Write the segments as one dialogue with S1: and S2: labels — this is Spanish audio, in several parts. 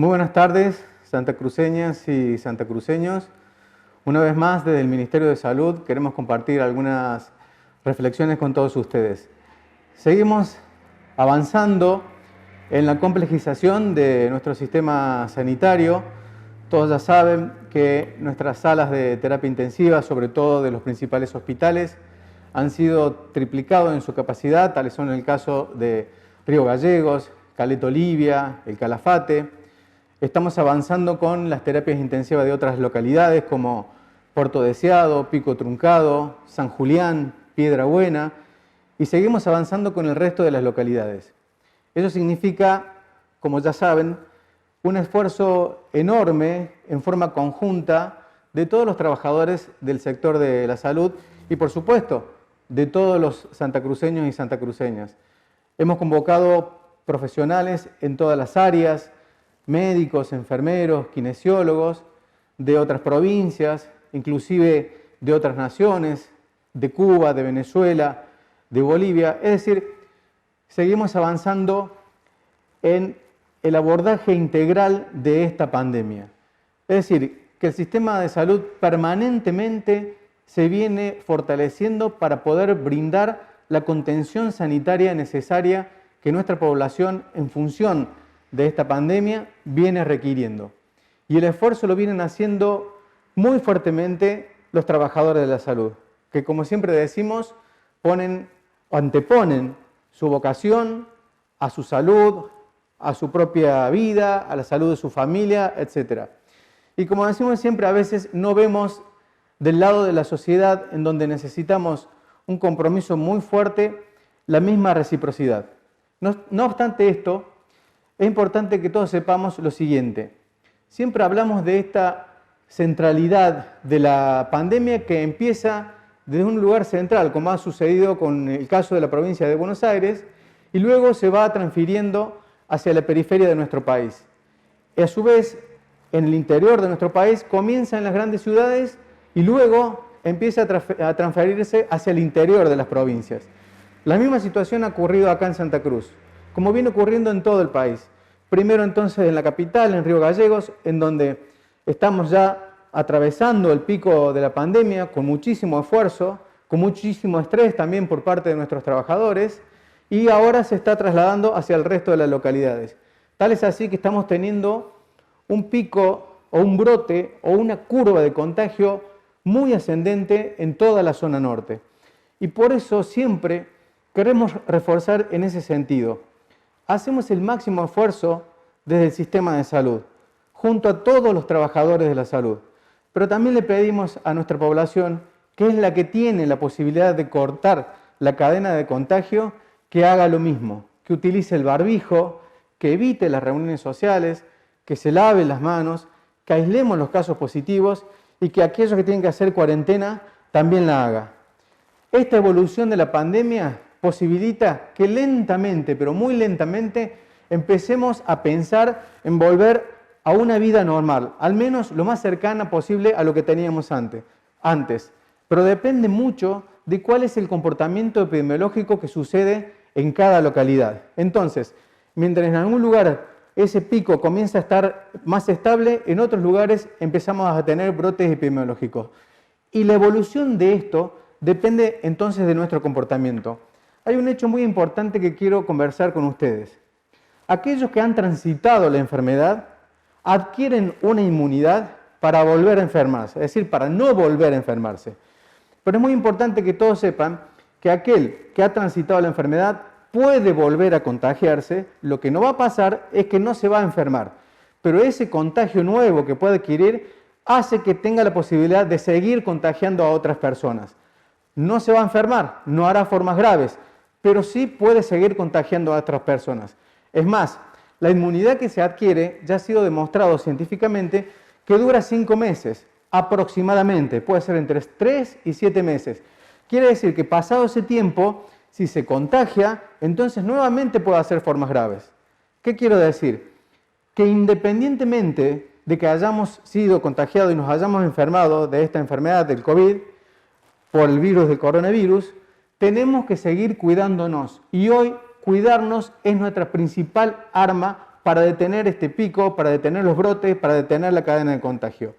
S1: Muy buenas tardes, santacruceñas y santacruceños. Una vez más, desde el Ministerio de Salud, queremos compartir algunas reflexiones con todos ustedes. Seguimos avanzando en la complejización de nuestro sistema sanitario. Todos ya saben que nuestras salas de terapia intensiva, sobre todo de los principales hospitales, han sido triplicados en su capacidad, tales son el caso de Río Gallegos, Caleta Olivia, el Calafate. Estamos avanzando con las terapias intensivas de otras localidades como Puerto Deseado, Pico Truncado, San Julián, Piedra Buena, y seguimos avanzando con el resto de las localidades. Eso significa, como ya saben, un esfuerzo enorme en forma conjunta de todos los trabajadores del sector de la salud y, por supuesto, de todos los santacruceños y santacruceñas. Hemos convocado profesionales en todas las áreas, médicos, enfermeros, kinesiólogos de otras provincias, inclusive de otras naciones, de Cuba, de Venezuela, de Bolivia. Es decir, seguimos avanzando en el abordaje integral de esta pandemia. Es decir, que el sistema de salud permanentemente se viene fortaleciendo para poder brindar la contención sanitaria necesaria que nuestra población, en función de esta pandemia, viene requiriendo. Y el esfuerzo lo vienen haciendo muy fuertemente los trabajadores de la salud, que, como siempre decimos, anteponen su vocación a su salud, a su propia vida, a la salud de su familia, etc. Y como decimos siempre, a veces no vemos del lado de la sociedad, en donde necesitamos un compromiso muy fuerte, la misma reciprocidad. No obstante esto, es importante que todos sepamos lo siguiente. Siempre hablamos de esta centralidad de la pandemia que empieza desde un lugar central, como ha sucedido con el caso de la provincia de Buenos Aires, y luego se va transfiriendo hacia la periferia de nuestro país. Y a su vez, en el interior de nuestro país comienza en las grandes ciudades y luego empieza a transferirse hacia el interior de las provincias. La misma situación ha ocurrido acá en Santa Cruz, como viene ocurriendo en todo el país. Primero entonces en la capital, en Río Gallegos, en donde estamos ya atravesando el pico de la pandemia con muchísimo esfuerzo, con muchísimo estrés también por parte de nuestros trabajadores, y ahora se está trasladando hacia el resto de las localidades. Tal es así que estamos teniendo un pico o un brote o una curva de contagio muy ascendente en toda la zona norte. Y por eso siempre queremos reforzar en ese sentido. Hacemos el máximo esfuerzo desde el sistema de salud, junto a todos los trabajadores de la salud. Pero también le pedimos a nuestra población, que es la que tiene la posibilidad de cortar la cadena de contagio, que haga lo mismo, que utilice el barbijo, que evite las reuniones sociales, que se lave las manos, que aislemos los casos positivos y que aquellos que tienen que hacer cuarentena también la haga. Esta evolución de la pandemia posibilita que lentamente, pero muy lentamente, empecemos a pensar en volver a una vida normal, al menos lo más cercana posible a lo que teníamos antes. Pero depende mucho de cuál es el comportamiento epidemiológico que sucede en cada localidad. Entonces, mientras en algún lugar ese pico comienza a estar más estable, en otros lugares empezamos a tener brotes epidemiológicos. Y la evolución de esto depende entonces de nuestro comportamiento. Hay un hecho muy importante que quiero conversar con ustedes. Aquellos que han transitado la enfermedad adquieren una inmunidad para volver a enfermarse, es decir, para no volver a enfermarse. Pero es muy importante que todos sepan que aquel que ha transitado la enfermedad puede volver a contagiarse. Lo que no va a pasar es que no se va a enfermar, pero ese contagio nuevo que puede adquirir hace que tenga la posibilidad de seguir contagiando a otras personas. No se va a enfermar, no hará formas graves, pero sí puede seguir contagiando a otras personas. Es más, la inmunidad que se adquiere ya ha sido demostrado científicamente que dura 5 meses aproximadamente, puede ser entre 3 y 7 meses. Quiere decir que pasado ese tiempo, si se contagia, entonces nuevamente puede hacer formas graves. ¿Qué quiero decir? Que independientemente de que hayamos sido contagiados y nos hayamos enfermado de esta enfermedad del COVID, por el virus del coronavirus, tenemos que seguir cuidándonos. Y hoy cuidarnos es nuestra principal arma para detener este pico, para detener los brotes, para detener la cadena de contagio.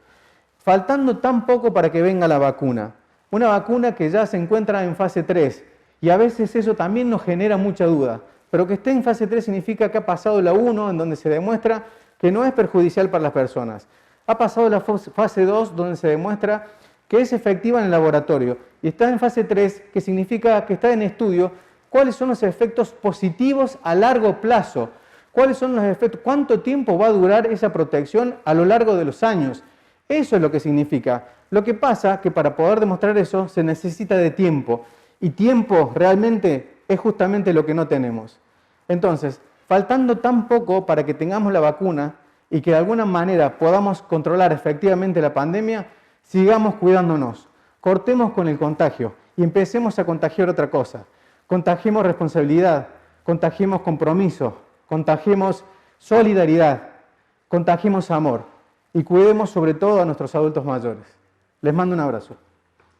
S1: Faltando tan poco para que venga la vacuna. Una vacuna que ya se encuentra en fase 3 y a veces eso también nos genera mucha duda. Pero que esté en fase 3 significa que ha pasado la 1, en donde se demuestra que no es perjudicial para las personas. Ha pasado la fase 2, donde se demuestra que es efectiva en el laboratorio. Y está en fase 3, que significa que está en estudio cuáles son los efectos positivos a largo plazo. ¿Cuáles son los efectos? ¿Cuánto tiempo va a durar esa protección a lo largo de los años? Eso es lo que significa. Lo que pasa es que para poder demostrar eso se necesita de tiempo. Y tiempo realmente es justamente lo que no tenemos. Entonces, faltando tan poco para que tengamos la vacuna y que de alguna manera podamos controlar efectivamente la pandemia, sigamos cuidándonos. Cortemos con el contagio y empecemos a contagiar otra cosa. Contagiemos responsabilidad, contagiemos compromiso, contagiemos solidaridad, contagiemos amor y cuidemos sobre todo a nuestros adultos mayores. Les mando un abrazo.